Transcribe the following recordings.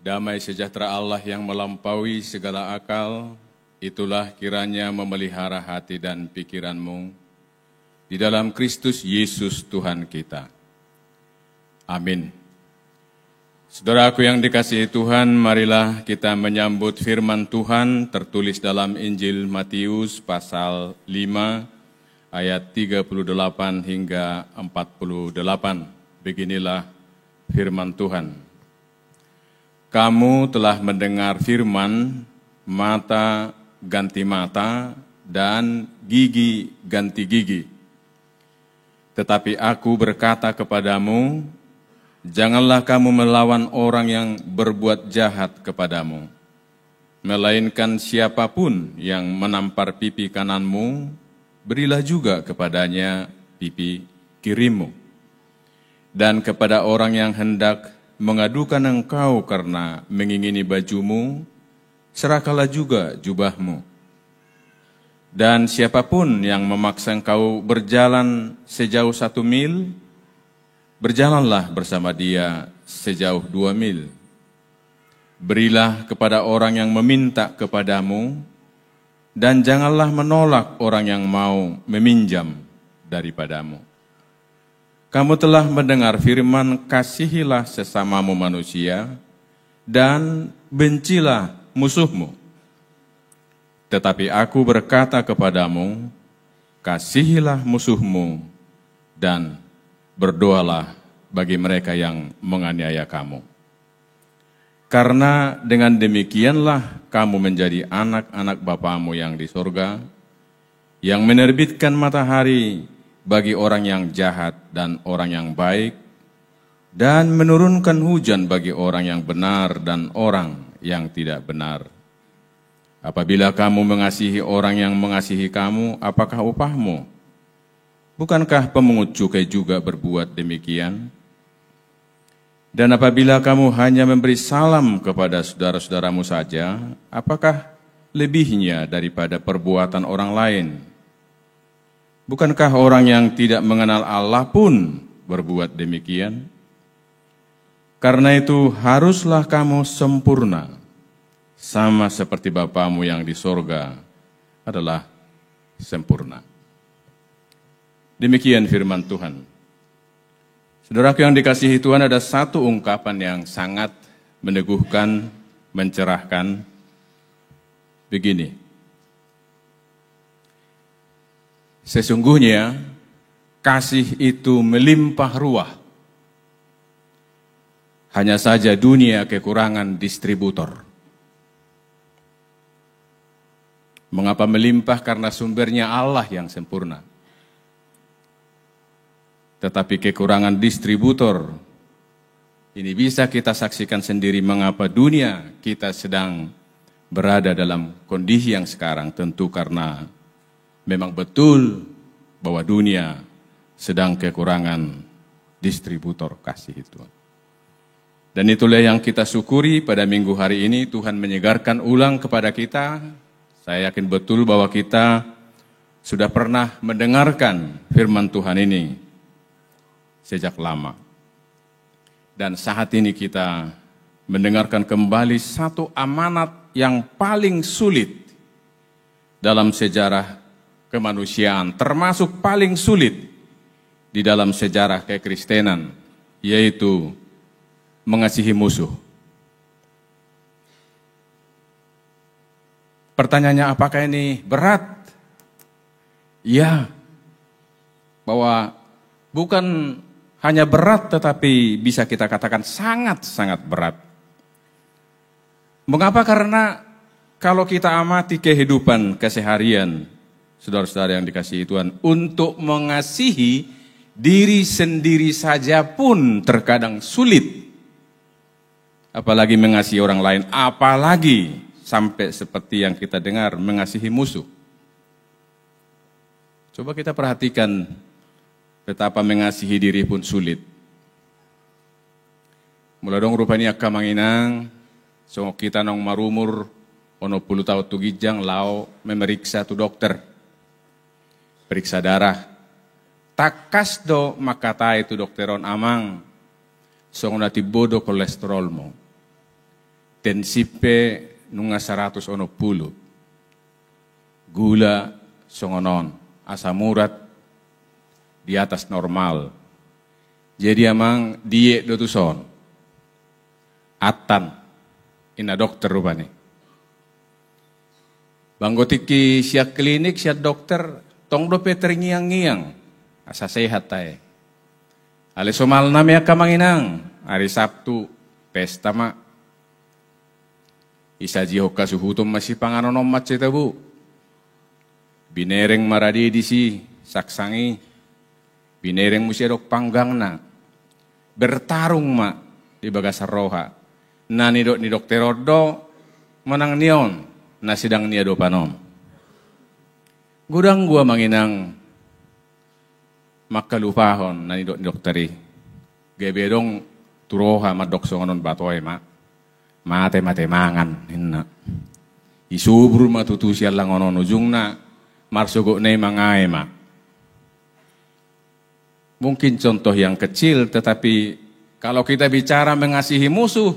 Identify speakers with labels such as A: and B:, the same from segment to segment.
A: Damai sejahtera Allah yang melampaui segala akal, itulah kiranya memelihara hati dan pikiranmu di dalam Kristus Yesus Tuhan kita. Amin. Saudaraku yang dikasihi Tuhan, marilah kita menyambut firman Tuhan tertulis dalam Injil Matius pasal 5 ayat 38 hingga 48. Beginilah firman Tuhan. Kamu telah mendengar firman, mata ganti mata dan gigi ganti gigi. Tetapi aku berkata kepadamu, janganlah kamu melawan orang yang berbuat jahat kepadamu. Melainkan siapapun yang menampar pipi kananmu, berilah juga kepadanya pipi kirimu. Dan kepada orang yang hendak mengadukan engkau karena mengingini bajumu, serahkanlah juga jubahmu. Dan siapapun yang memaksa engkau berjalan sejauh 1 mil, berjalanlah bersama dia sejauh 2 mil. Berilah kepada orang yang meminta kepadamu, dan janganlah menolak orang yang mau meminjam daripadamu. Kamu telah mendengar firman, kasihilah sesamamu manusia, dan bencilah musuhmu. Tetapi aku berkata kepadamu, kasihilah musuhmu, dan berdoalah bagi mereka yang menganiaya kamu. Karena dengan demikianlah kamu menjadi anak-anak Bapamu yang di sorga, yang menerbitkan matahari bagi orang yang jahat dan orang yang baik, dan menurunkan hujan bagi orang yang benar dan orang yang tidak benar. Apabila kamu mengasihi orang yang mengasihi kamu, apakah upahmu? Bukankah pemungut cukai juga berbuat demikian? Dan apabila kamu hanya memberi salam kepada saudara-saudaramu saja, apakah lebihnya daripada perbuatan orang lain? Bukankah orang yang tidak mengenal Allah pun berbuat demikian? Karena itu haruslah kamu sempurna, sama seperti Bapamu yang di sorga adalah sempurna. Demikian firman Tuhan. Saudaraku yang dikasihi Tuhan, ada satu ungkapan yang sangat meneguhkan, mencerahkan. Begini. Sesungguhnya kasih itu melimpah ruah. Hanya saja dunia kekurangan distributor. Mengapa melimpah? Karena sumbernya Allah yang sempurna. Tetapi kekurangan distributor, ini bisa kita saksikan sendiri mengapa dunia kita sedang berada dalam kondisi yang sekarang. Tentu karena memang betul bahwa dunia sedang kekurangan distributor kasih itu. Dan itulah yang kita syukuri pada minggu hari ini, Tuhan menyegarkan ulang kepada kita. Saya yakin betul bahwa kita sudah pernah mendengarkan firman Tuhan ini sejak lama. Dan saat ini kita mendengarkan kembali satu amanat yang paling sulit dalam sejarah kemanusiaan, termasuk paling sulit di dalam sejarah kekristenan, yaitu mengasihi musuh. Pertanyaannya, apakah ini berat? Ya, bahwa bukan hanya berat, tetapi bisa kita katakan sangat-sangat berat. Mengapa? Karena kalau kita amati kehidupan keseharian, saudara-saudara yang dikasihi Tuhan, untuk mengasihi diri sendiri saja pun terkadang sulit. Apalagi mengasihi orang lain, apalagi sampai seperti yang kita dengar, mengasihi musuh. Coba kita perhatikan betapa mengasihi diri pun sulit. Mula dong rupanya kamanginang, so kita nong marumur, ono 10 tahun tugijang, lao memeriksa tu dokter. Periksa darah. Takas do makata itu dokteron amang, so nati bodo kolesterol mo. tensipe nunga 160. Gula songonon, asam urat di atas normal. Jadi amang diet dotuson. Atan ina dokter rupanya. Banggotiki siap klinik, siap dokter, tong dope terngiang-ngiang. Asa sehat tae. Ale somal namanya kamanginang, hari Sabtu, pesta mak. Isa jihoka suhutum masih panganonom maceta bu. Binereng maradi di si, saksangi. Binereng musyadok panggang na. Bertarung mak di bagasar roha. Na ni dokter Rodo menang nion. Na sidang niado panom. Gudang gua manginang makalupahon na ni dokteri. Gebedong turoha madok songonon batoy mak. Mate mangan hinna. Isubur matutusial lang onon ujung na marsugo na mangae mak. Mungkin contoh yang kecil, tetapi kalau kita bicara mengasihi musuh,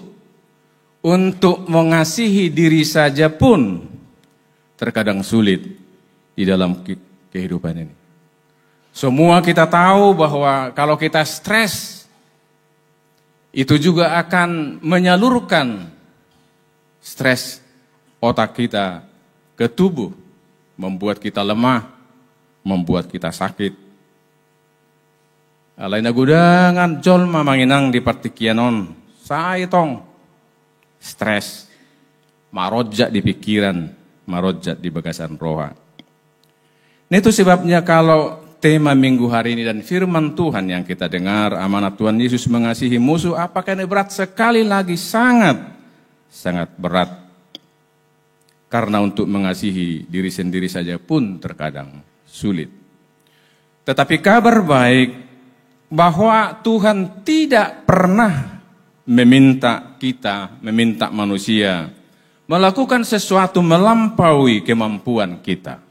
A: untuk mengasihi diri saja pun terkadang sulit di dalam kehidupan ini. Semua kita tahu bahwa kalau kita stres, itu juga akan menyalurkan stres otak kita ke tubuh, membuat kita lemah, membuat kita sakit. Alaina gudangan jolma manginang di partikianon, saitong stres, marojak di pikiran, marojak di bagasan roha. Itu sebabnya kalau tema minggu hari ini dan firman Tuhan yang kita dengar, amanat Tuhan Yesus mengasihi musuh, apakah ini berat? Sekali lagi sangat berat. Karena untuk mengasihi diri sendiri saja pun terkadang sulit. Tetapi kabar baik bahwa Tuhan tidak pernah meminta manusia melakukan sesuatu melampaui kemampuan kita.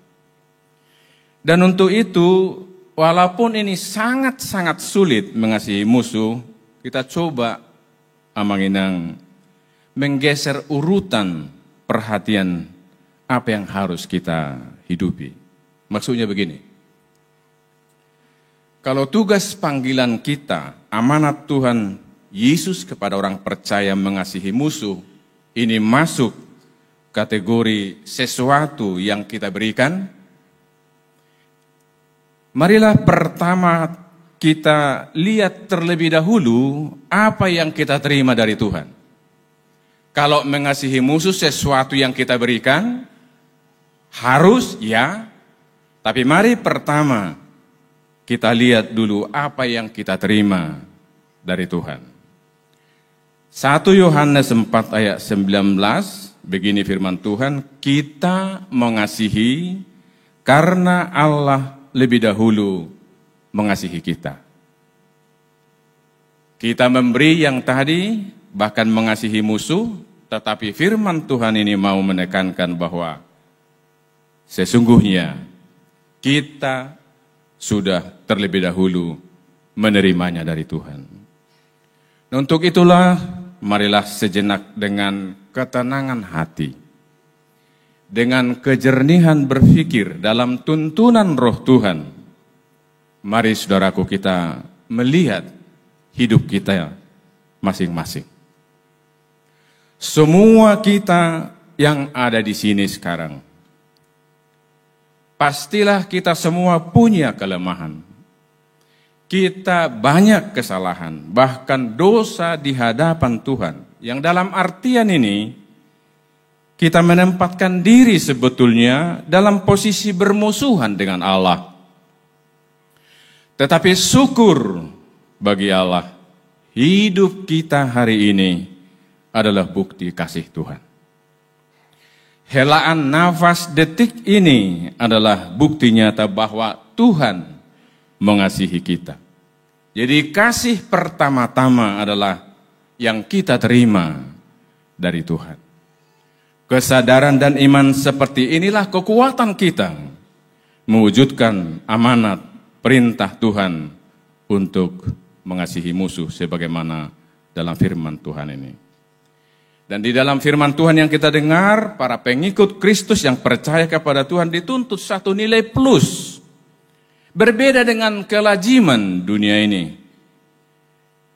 A: Dan untuk itu, walaupun ini sangat-sangat sulit mengasihi musuh, kita coba amanginang menggeser urutan perhatian apa yang harus kita hidupi. Maksudnya begini. Kalau tugas panggilan kita, amanat Tuhan Yesus kepada orang percaya mengasihi musuh, ini masuk kategori sesuatu yang kita berikan, marilah pertama kita lihat terlebih dahulu apa yang kita terima dari Tuhan. Kalau mengasihi musuh sesuatu yang kita berikan, harus ya, tapi mari pertama kita lihat dulu apa yang kita terima dari Tuhan. 1 Yohanes 4 ayat 19, begini firman Tuhan, kita mengasihi karena Allah lebih dahulu mengasihi kita. Kita memberi yang tadi, bahkan mengasihi musuh, tetapi firman Tuhan ini mau menekankan bahwa sesungguhnya kita sudah terlebih dahulu menerimanya dari Tuhan. Nah, untuk itulah marilah sejenak dengan ketenangan hati, dengan kejernihan berpikir dalam tuntunan Roh Tuhan, mari saudaraku kita melihat hidup kita masing-masing. Semua kita yang ada di sini sekarang, pastilah kita semua punya kelemahan. Kita banyak kesalahan, bahkan dosa di hadapan Tuhan. Yang dalam artian ini, kita menempatkan diri sebetulnya dalam posisi bermusuhan dengan Allah. Tetapi syukur bagi Allah, hidup kita hari ini adalah bukti kasih Tuhan. Helaan nafas detik ini adalah bukti nyata bahwa Tuhan mengasihi kita. Jadi kasih pertama-tama adalah yang kita terima dari Tuhan. Kesadaran dan iman seperti inilah kekuatan kita mewujudkan amanat perintah Tuhan untuk mengasihi musuh sebagaimana dalam firman Tuhan ini. Dan di dalam firman Tuhan yang kita dengar, para pengikut Kristus yang percaya kepada Tuhan dituntut satu nilai plus. Berbeda dengan kelaziman dunia ini.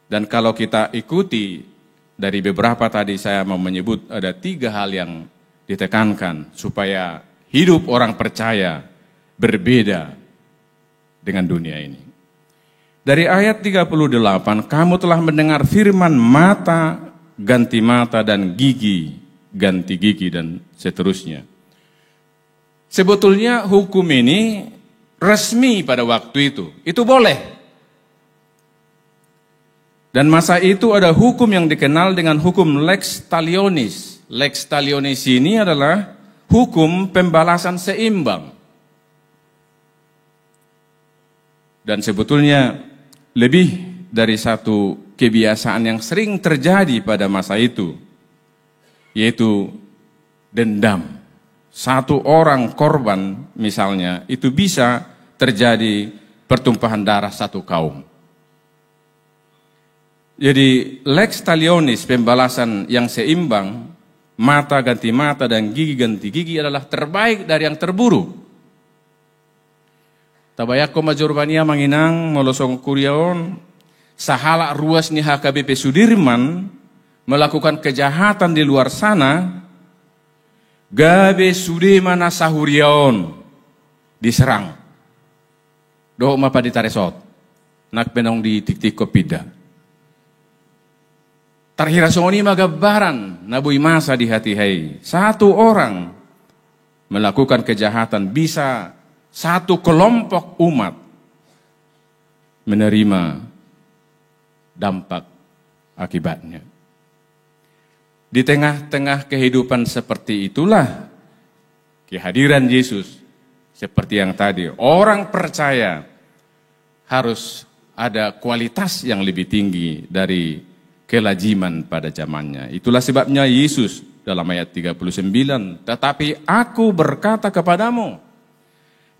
A: Dan kalau kita ikuti dari beberapa tadi saya mau menyebut ada 3 hal yang ditekankan supaya hidup orang percaya berbeda dengan dunia ini. Dari ayat 38, kamu telah mendengar firman mata ganti mata dan gigi ganti gigi dan seterusnya. Sebetulnya hukum ini resmi pada waktu itu. Itu boleh. Dan masa itu ada hukum yang dikenal dengan hukum lex talionis. Lex talionis ini adalah hukum pembalasan seimbang. Dan sebetulnya lebih dari satu kebiasaan yang sering terjadi pada masa itu, yaitu dendam. Satu orang korban misalnya, itu bisa terjadi pertumpahan darah satu kaum. Jadi lex talionis, pembalasan yang seimbang, mata ganti mata dan gigi ganti gigi adalah terbaik dari yang terburuk. Tabayako majorbania manginang molosong kuriaon, sahala ruas ni HKBP Sudirman melakukan kejahatan di luar sana, gabe Sudimana sahuriaon diserang. Doh mapa ditaresot, nak penong di tik-tik kopida. Tarhira songoni magabaran nabui masa di hati hai. Satu orang melakukan kejahatan bisa satu kelompok umat menerima dampak akibatnya. Di tengah-tengah kehidupan seperti itulah kehadiran Yesus seperti yang tadi. Orang percaya harus ada kualitas yang lebih tinggi dari kelaziman pada zamannya. Itulah sebabnya Yesus dalam ayat 39, tetapi aku berkata kepadamu,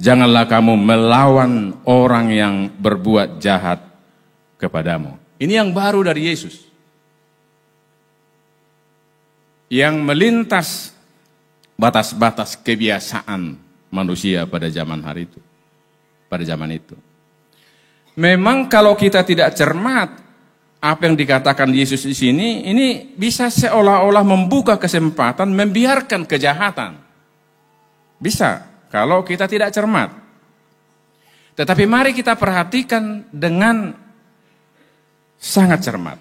A: janganlah kamu melawan orang yang berbuat jahat kepadamu. Ini yang baru dari Yesus. Yang melintas batas-batas kebiasaan manusia pada zaman hari itu. Pada zaman itu. Memang kalau kita tidak cermat, apa yang dikatakan Yesus di sini, ini bisa seolah-olah membuka kesempatan membiarkan kejahatan. Bisa. Kalau kita tidak cermat. Tetapi mari kita perhatikan dengan sangat cermat.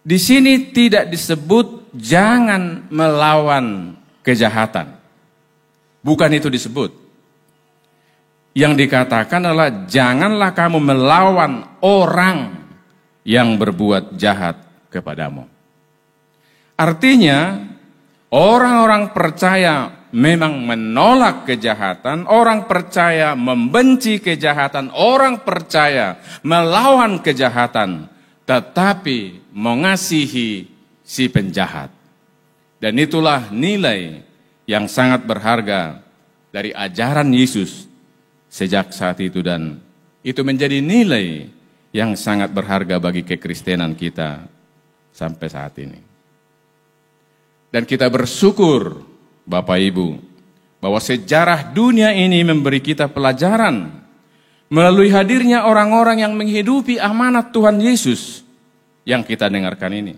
A: Di sini tidak disebut jangan melawan kejahatan. Bukan itu disebut. Yang dikatakan adalah janganlah kamu melawan orang yang berbuat jahat kepadamu. Artinya, orang-orang percaya memang menolak kejahatan, orang percaya membenci kejahatan, orang percaya melawan kejahatan, tetapi mengasihi si penjahat. Dan itulah nilai yang sangat berharga dari ajaran Yesus sejak saat itu, dan itu menjadi nilai yang sangat berharga bagi kekristenan kita sampai saat ini. Dan kita bersyukur Bapak Ibu, bahwa sejarah dunia ini memberi kita pelajaran melalui hadirnya orang-orang yang menghidupi amanat Tuhan Yesus yang kita dengarkan ini.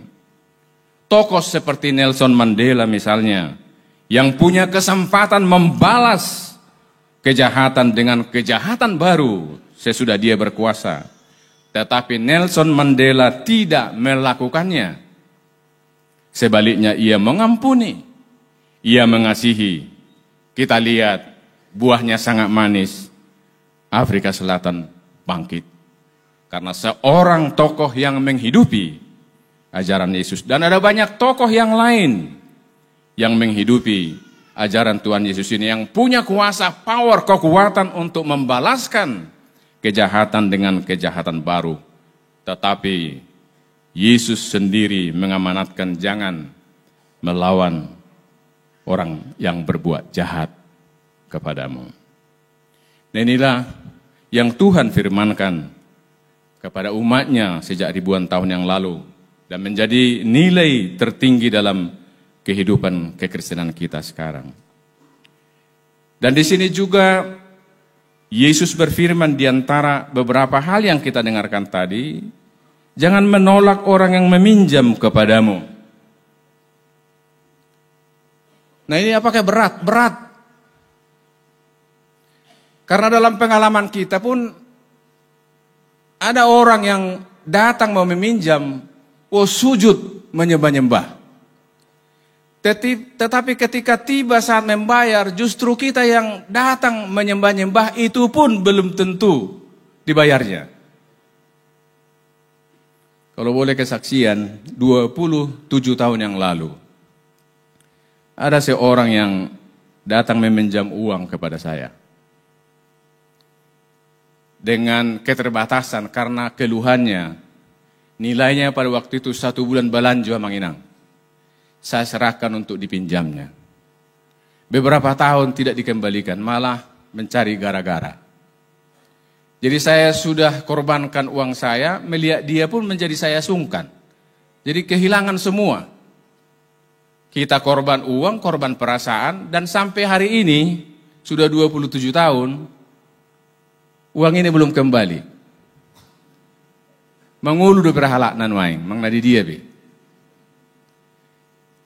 A: Tokoh seperti Nelson Mandela misalnya, yang punya kesempatan membalas kejahatan dengan kejahatan baru sesudah dia berkuasa. Tetapi Nelson Mandela tidak melakukannya. Sebaliknya ia mengampuni. Ia mengasihi. Kita lihat buahnya sangat manis. Afrika Selatan bangkit. Karena seorang tokoh yang menghidupi ajaran Yesus. Dan ada banyak tokoh yang lain yang menghidupi ajaran Tuhan Yesus ini. Yang punya kuasa, power, kekuatan untuk membalaskan kejahatan dengan kejahatan baru. Tetapi Yesus sendiri mengamanatkan jangan melawan orang yang berbuat jahat kepadamu. Dan inilah yang Tuhan firmankan kepada umatnya sejak ribuan tahun yang lalu. dan menjadi nilai tertinggi dalam kehidupan kekristenan kita sekarang. Dan di sini juga Yesus berfirman di antara beberapa hal yang kita dengarkan tadi, jangan menolak orang yang meminjam kepadamu. Nah ini apakah berat? Berat. Karena dalam pengalaman kita pun ada orang yang datang mau meminjam, sujud menyembah-nyembah. Tetapi ketika tiba saat membayar, justru kita yang datang menyembah-nyembah itu pun belum tentu dibayarnya. Kalau boleh kesaksian, 27 tahun yang lalu, ada seorang yang datang meminjam uang kepada saya. Dengan keterbatasan karena keluhannya, nilainya pada waktu itu 1 bulan belanja manginang. Saya serahkan untuk dipinjamnya. Beberapa tahun tidak dikembalikan, malah mencari gara-gara. Jadi saya sudah korbankan uang saya, melihat dia pun menjadi saya sungkan. Jadi kehilangan semua. Kita korban uang, korban perasaan, dan sampai hari ini, sudah 27 tahun, uang ini belum kembali. Mengulu do berhala nan waing, mengnadi dia be.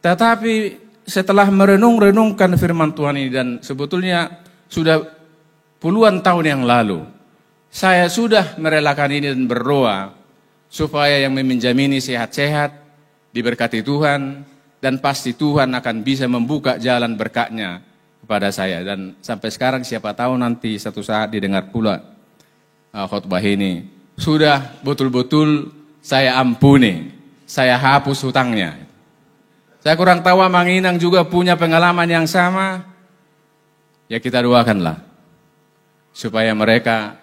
A: Tetapi setelah merenung-renungkan firman Tuhan ini, dan sebetulnya sudah puluhan tahun yang lalu, saya sudah merelakan ini dan berdoa supaya yang meminjam ini sehat-sehat, diberkati Tuhan, dan pasti Tuhan akan bisa membuka jalan berkatnya kepada saya. Dan sampai sekarang siapa tahu nanti satu saat didengar pula khotbah ini, sudah betul-betul saya ampuni, saya hapus hutangnya. Saya kurang tahu Manginang juga punya pengalaman yang sama. Ya kita doakanlah supaya mereka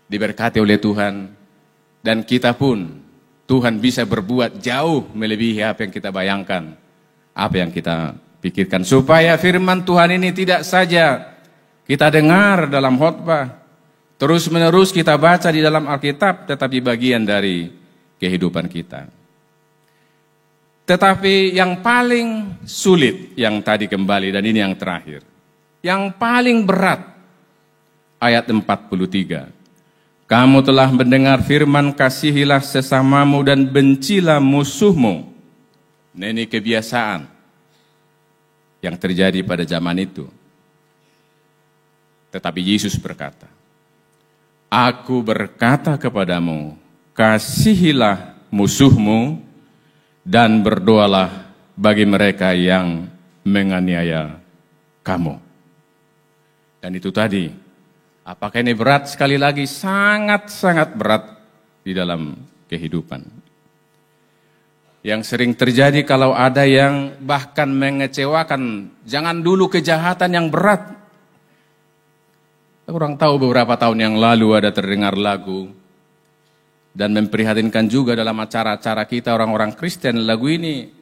A: diberkati oleh Tuhan, dan kita pun Tuhan bisa berbuat jauh melebihi apa yang kita bayangkan, apa yang kita pikirkan. Supaya firman Tuhan ini tidak saja kita dengar dalam khotbah, terus menerus kita baca di dalam Alkitab, tetapi bagian dari kehidupan kita. Tetapi yang paling sulit yang tadi kembali, dan ini yang terakhir, yang paling berat, ayat 43. Kamu telah mendengar firman, kasihilah sesamamu dan bencilah musuhmu. Nah, ini kebiasaan yang terjadi pada zaman itu. Tetapi Yesus berkata, Aku berkata kepadamu, kasihilah musuhmu dan berdoalah bagi mereka yang menganiaya kamu. Dan itu tadi, apakah ini berat? Sekali lagi sangat-sangat berat di dalam kehidupan. Yang sering terjadi kalau ada yang bahkan mengecewakan, jangan dulu kejahatan yang berat. Kurang tahu beberapa tahun yang lalu ada terdengar lagu, dan memprihatinkan juga dalam acara-acara kita orang-orang Kristen, lagu ini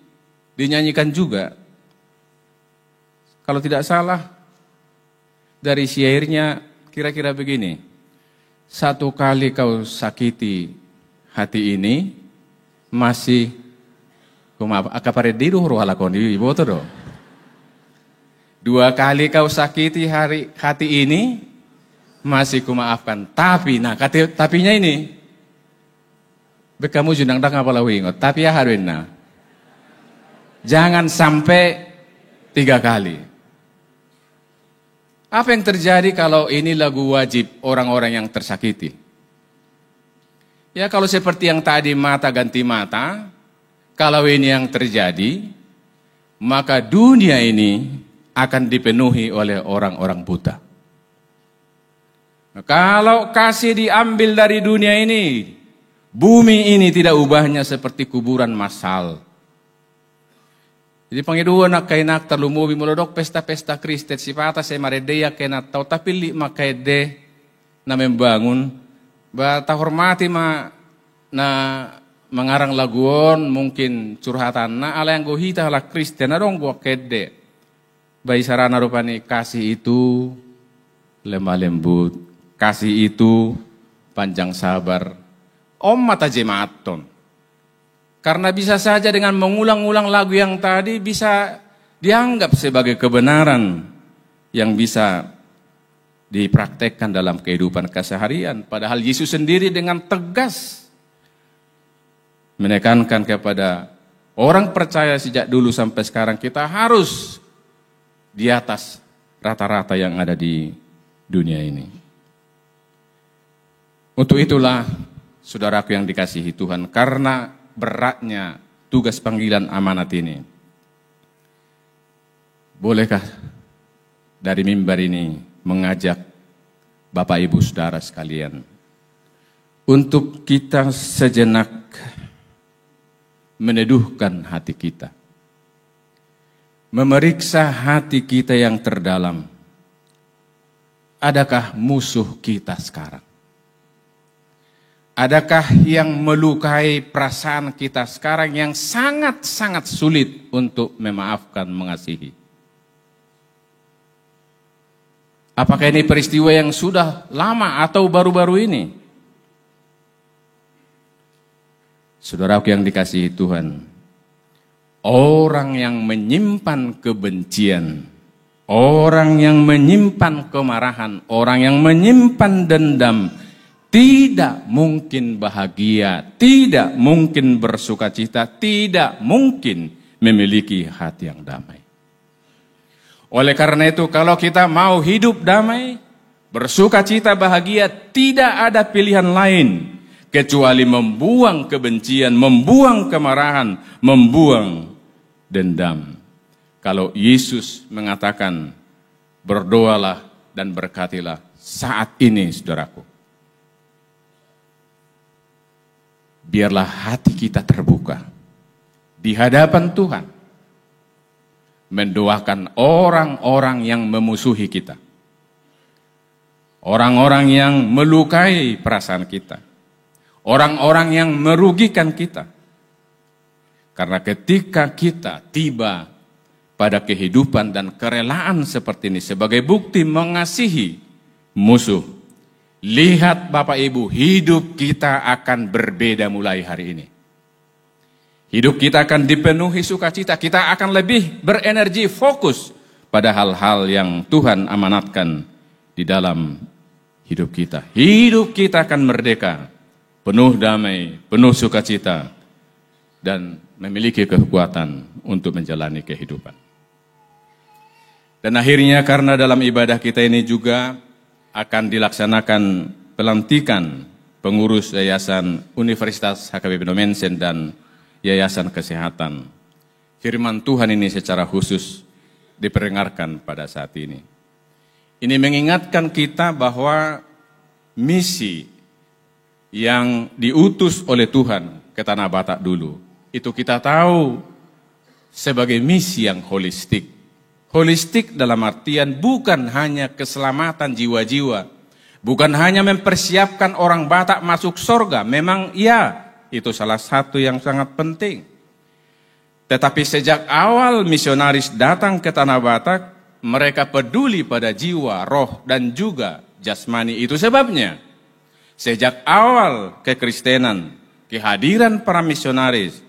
A: dinyanyikan juga. Kalau tidak salah, dari syairnya kira-kira begini. Satu kali kau sakiti hati ini, masih akaparediru ruhala kondi iboto do. 2 kali kau sakiti hati ini, masih kumaafkan. Tapi, nah tapinya ini, bekamu junang dak apalah wingot, tapi ya harwena. Jangan sampai 3 kali. Apa yang terjadi kalau ini lagu wajib orang-orang yang tersakiti? Ya kalau seperti yang tadi mata ganti mata, kalau ini yang terjadi, maka dunia ini akan dipenuhi oleh orang-orang buta. Nah, kalau kasih diambil dari dunia ini, bumi ini tidak ubahnya seperti kuburan massal. Jadi pangidua nak kainak terlumubi mulodok pesta-pesta Kristen sipata saya maredeya kena tahu tapi li makaide na membangun bata hormati na mengarang laguon mungkin curhatan na ala yang gohita ala Kristen na dong gua kede. Bayi sarana rupani kasih itu lemah lembut, kasih itu panjang sabar. Om mata jematon. Karena bisa saja dengan mengulang-ulang lagu yang tadi bisa dianggap sebagai kebenaran yang bisa dipraktekkan dalam kehidupan keseharian. Padahal Yesus sendiri dengan tegas menekankan kepada orang percaya sejak dulu sampai sekarang, kita harus di atas rata-rata yang ada di dunia ini. Untuk itulah, saudaraku yang dikasihi Tuhan, karena beratnya tugas panggilan amanat ini, bolehkah dari mimbar ini mengajak Bapak Ibu Saudara sekalian untuk kita sejenak meneduhkan hati kita, memeriksa hati kita yang terdalam. Adakah musuh kita sekarang? Adakah yang melukai perasaan kita sekarang yang sangat-sangat sulit untuk memaafkan, mengasihi? Apakah ini peristiwa yang sudah lama atau baru-baru ini? Saudaraku yang dikasihi Tuhan, orang yang menyimpan kebencian, orang yang menyimpan kemarahan, orang yang menyimpan dendam, tidak mungkin bahagia, tidak mungkin bersukacita, tidak mungkin memiliki hati yang damai. Oleh karena itu, kalau kita mau hidup damai, bersukacita, bahagia, tidak ada pilihan lain kecuali membuang kebencian, membuang kemarahan, membuang dendam. Kalau Yesus mengatakan, berdoalah dan berkatilah saat ini, saudaraku. Biarlah hati kita terbuka di hadapan Tuhan, mendoakan orang-orang yang memusuhi kita, orang-orang yang melukai perasaan kita, orang-orang yang merugikan kita. Karena ketika kita tiba pada kehidupan dan kerelaan seperti ini sebagai bukti mengasihi musuh, lihat Bapak Ibu, hidup kita akan berbeda mulai hari ini. Hidup kita akan dipenuhi sukacita, kita akan lebih berenergi, fokus pada hal-hal yang Tuhan amanatkan di dalam hidup kita. Hidup kita akan merdeka, penuh damai, penuh sukacita, dan memiliki kekuatan untuk menjalani kehidupan. Dan akhirnya karena dalam ibadah kita ini juga akan dilaksanakan pelantikan pengurus Yayasan Universitas HKBP Indomensen dan Yayasan Kesehatan. Firman Tuhan ini secara khusus diperdengarkan pada saat ini. Ini mengingatkan kita bahwa misi yang diutus oleh Tuhan ke Tanah Batak dulu, itu kita tahu sebagai misi yang holistik. Holistik dalam artian bukan hanya keselamatan jiwa-jiwa, bukan hanya mempersiapkan orang Batak masuk surga, memang iya, itu salah satu yang sangat penting. Tetapi sejak awal misionaris datang ke Tanah Batak, mereka peduli pada jiwa, roh, dan juga jasmani. Itu sebabnya sejak awal kekristenan, kehadiran para misionaris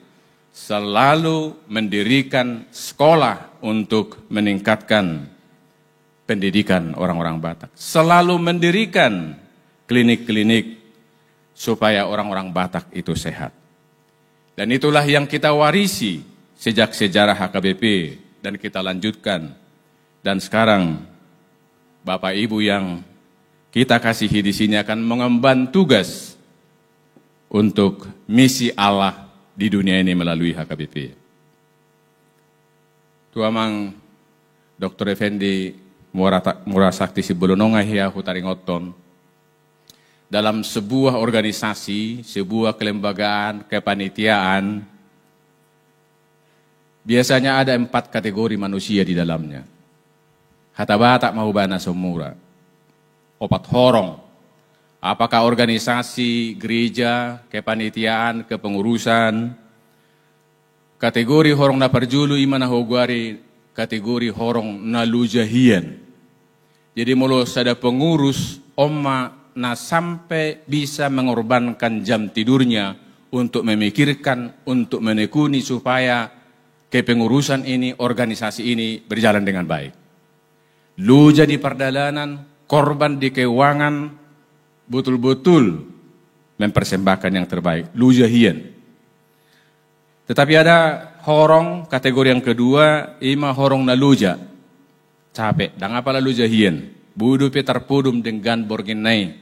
A: selalu mendirikan sekolah untuk meningkatkan pendidikan orang-orang Batak. Selalu mendirikan klinik-klinik supaya orang-orang Batak itu sehat. Dan itulah yang kita warisi sejak sejarah HKBP dan kita lanjutkan. Dan sekarang Bapak Ibu yang kita kasihi di sini akan mengemban tugas untuk misi Allah di dunia ini melalui HKBP. Tuamang Dr. Effendi Murasakti Sibulunonga Hia Hutaringoton, dalam sebuah organisasi, sebuah kelembagaan, kepanitiaan, biasanya ada 4 kategori manusia di dalamnya. Hatabatak mahubana semura, opat horong. Apakah organisasi, gereja, kepanitiaan, kepengurusan, kategori horong na parjulu imana hogwari, kategori horong na lujahian. Jadi mulos ada pengurus, omma, nah sampai bisa mengorbankan jam tidurnya untuk memikirkan, untuk menekuni supaya kepengurusan ini, organisasi ini berjalan dengan baik. Luja di perdalanan, korban di keuangan, betul-betul mempersembahkan yang terbaik. Luja hien. Tetapi ada horong, kategori yang kedua, ima horong na luja. Capek, dan apalah luja hien. Budu terpudum dengan borginai.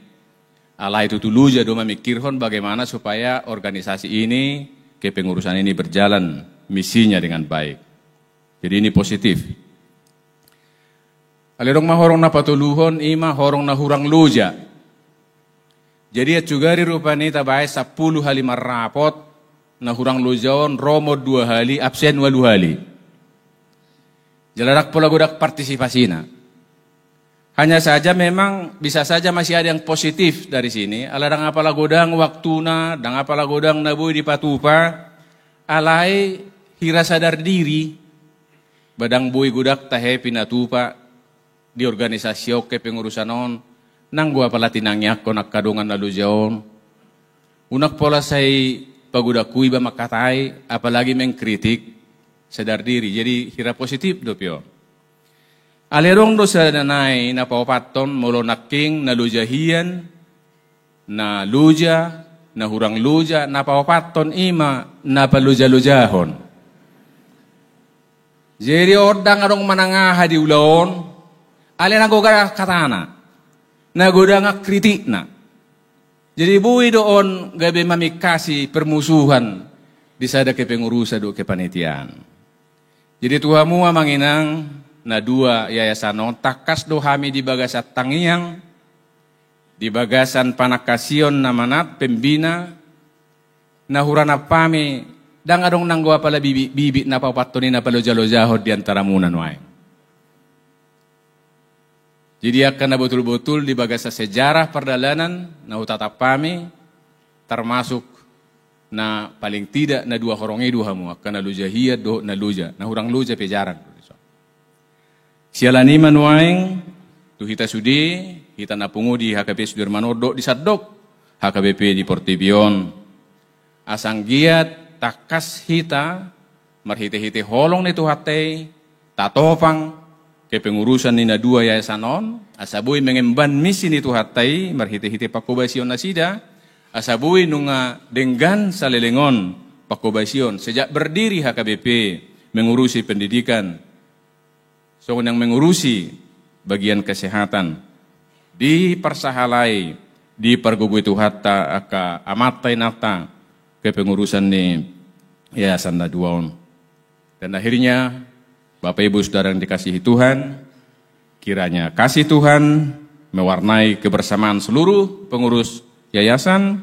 A: Allah itu luja do memikirkan bagaimana supaya organisasi ini, kepengurusan ini berjalan misinya dengan baik. Jadi ini positif. Alirong mahorong na patuluhon, ima horong na hurang luja. Jadi juga rupani tabay 10 hali marapot, na hurang lujaon, romo 2 hali, absen 2 hali. Jalarak pula gudak partisipasi na. Hanya saja memang bisa saja masih ada yang positif dari sini. Alarang apalah godang waktuna, dang apalah godang nabuy di patupa, alai hira sadar diri, badang buy gudak tahe pinatupa di organisasi oke pengurusan on, nang gua pala tinangyak konak kadungan lalu jaon. Unak pola say pagudak kui ba makatai, apalagi mengkritik, sadar diri. Jadi hira positif dopyo. Alerong do sa nanay na paupaton molo naking na lujahian, na luja, na hurang luja, na paupaton ima na paluja-lujahon. Jadi ordang arong manangaha di ulaon, ale nagoga katana, nagoda nga kritik na. Jadi buwi doon gabi mamikasi permusuhan di sada kepengurusa do kepanitian. Jadi tuhamu manginang na 2 yayasan on takas do hami di bagasat tangiang, di bagasan panakasion na manat pembina, na hurana pami, dang adong nanggawa pala bibi na papatoni na paloja-lojahod di antara munan wae. Jadi akan na betul-betul di bagasa sejarah perdalanan, na utatap pami, termasuk na paling tidak na 2 horongi duhamu, akan na lujahiyat do na luja, na hurang luja pejarang. Sialani manuaing tu hita sudi, hita napungu di HKP Sudirmano do di Sadok, HKBP di Portibion. Asang giat takas hita, marhite-hite holong ni tu hatay, tatopang kepengurusan ni na 2 yayasan on, asabuy mengemban misi ni tu hatay, marhite-hite pakubasyon na sida, asabuy nunga denggan sa lelengon pakubasyon. Sejak berdiri HKBP mengurusi pendidikan, so yang mengurusi bagian kesehatan di persahalai di pergugui tuhata aka amatai nata kepengurusan ni yayasan na 2 on. Dan akhirnya Bapak Ibu Saudara yang dikasihi Tuhan, kiranya kasih Tuhan mewarnai kebersamaan seluruh pengurus yayasan,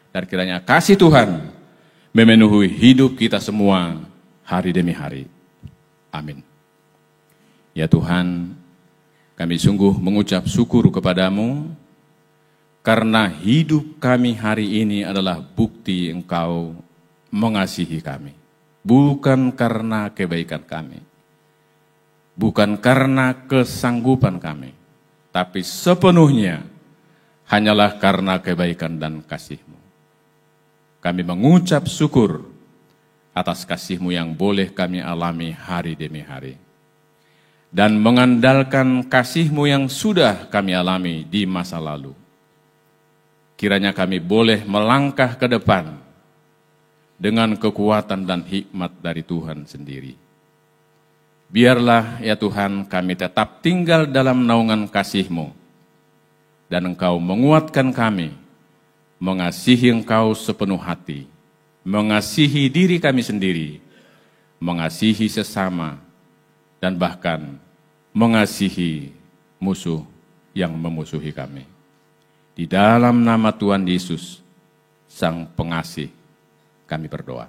A: dan kiranya kasih Tuhan memenuhi hidup kita semua hari demi hari. Amin. Ya Tuhan, kami sungguh mengucap syukur kepadamu, karena hidup kami hari ini adalah bukti Engkau mengasihi kami. Bukan karena kebaikan kami, bukan karena kesanggupan kami, tapi sepenuhnya hanyalah karena kebaikan dan kasih-Mu. Kami mengucap syukur atas kasih-Mu yang boleh kami alami hari demi hari, dan mengandalkan kasih-Mu yang sudah kami alami di masa lalu. Kiranya kami boleh melangkah ke depan dengan kekuatan dan hikmat dari Tuhan sendiri. Biarlah ya Tuhan kami tetap tinggal dalam naungan kasih-Mu, dan Engkau menguatkan kami, mengasihi Engkau sepenuh hati, mengasihi diri kami sendiri, mengasihi sesama, dan bahkan mengasihi musuh yang memusuhi kami. Di dalam nama Tuhan Yesus, Sang Pengasih, kami berdoa.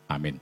A: Amin.